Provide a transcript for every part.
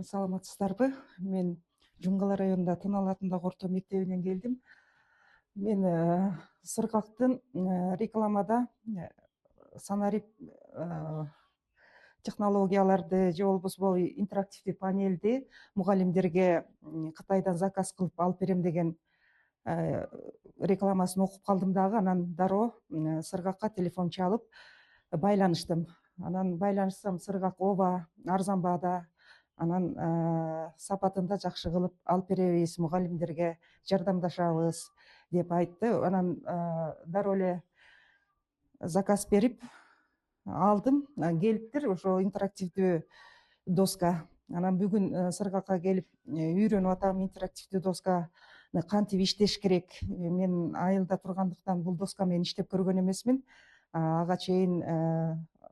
Саламатсыздарбы? Мен Жумгала районунда Тынал атындагы орто мектебинен келдим. Мен Сыргактын рекламада санарип технологияларды же болбосо интерактивдүү панелди мугалимдерге Кытайдан заказ кылып алып берем деген рекламасын окуп калдым дагы. Анан дароо Сыргакка телефон чалып байланыштым. Анан байланышсам Сыргак ооба арзан баада, анан сапатын да жакшы кылып алып беребиз, мугалимдерге жардамдашабыз деп айтты. Анан дароо эле заказ берип алдым. Келиптир ошо интерактивдүү доска. Анан бүгүн Сыргакка келип үйрөнүп атам интерактивдүү досканы кантип иштеш керек. Мен айылда тургандыктан бул доска менен иштеп көргөн эмесмин. Ага чейин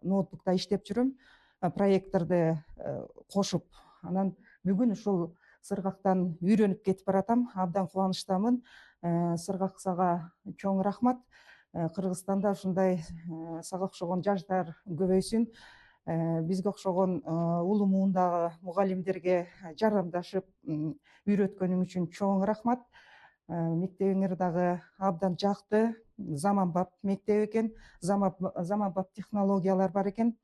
ноутбукта иштеп жүрөм, проекторду кошуп. Анан бүгүн ушул Сыргактан үйрөнүп кетип баратам. Абдан кубанычтамын. Сыргак сага чоң рахмат. Кыргызстанда ушундай сага окшогон жаштар көбөйсүн. Бизге окшогон улуу муундагы мугалимдерге жардамдашып үйрөткөнүң үчүн чоң рахмат. Мектебиңер дагы абдан жакты, заманбап мектеп экен, заманбап технологиялар бар экен.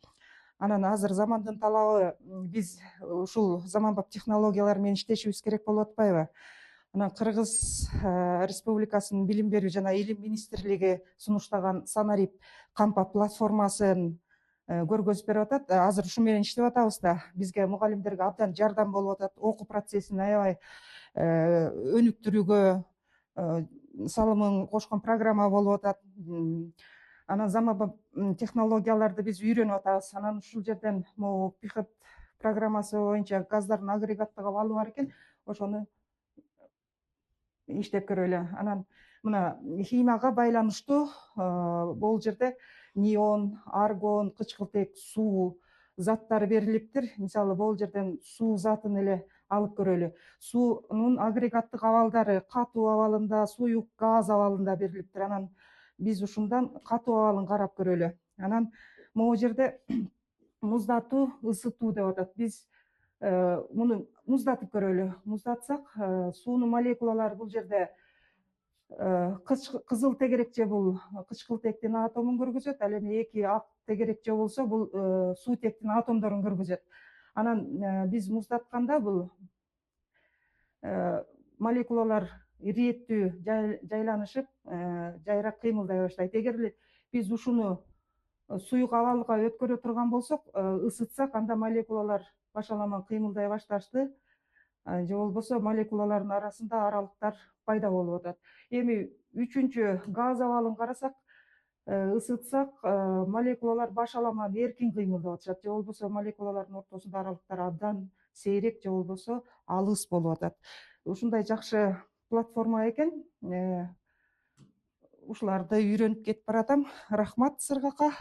Анан азыр замандын талабы, биз ушул заманбап технологиялар менен иштешибиз керек болуп атпайбы? Анан Кыргыз Республикасынын Билим берүү жана Илим министрлиги сунуштаган санарип кампа платформасын көргөзүп берип атат. Азыр ушу менен иштеп атабыз да. Бизге мугалимдерге абдан жардам болуп атат. Окуу процессин аябай өнүктүрүүгө салымын кошкон программа болуп атат. Анан заманбап технологияларды биз үйрөнүп атабыз. Анан ушул жерден могу пихот программасы боюнча газдардын агрегаттык абалы бар экен. Ошону иштеп көрөлү. Анан мына химияга байланыштуу бул жерде неон, аргон, кычкылтек, суу заттары берилиптир. Мисалы, бул жерден суу затын эле алып көрөлү. Суунун агрегаттык абалдары катуу абалында, суюк газ абалында берилиптир. Анан биз ушундан катуу абалын карап көрөлү. Анан могу жерде муздатуу, ысытуу деп атат. Биз муну муздатып көрөлү. Муздатсак, суунун молекулалары бул жерде кызыл тегерекче бул кычкылтектин атомун көргөзөт, ал эми эки ак тегерекче болсо бул суутектин атомдорун көргөзөт. Анан биз муздатканда бул молекулалар ириеттүү жайланышып, жайрак кыймылдай баштайт. Эгер биз ушуну суюк абалга өткөрө турган болсок, ысытсак, анда молекулалар башаламан кыймылдай башташты. Же болбосо молекулалардын арасында аралыктар пайда болуп атат. Эми үчүнчү газ абалын карасак, ысытсак, молекулалар башаламан эркин кыймылдап атышат. Же болбосо молекулалардын ортосунда аралыктар абдан сейрек же болбосо алыс болуп атат. Ушундай жакшы платформа экен. Ушуларды үйрөнүп кетип баратам. Рахмат Сыргакка.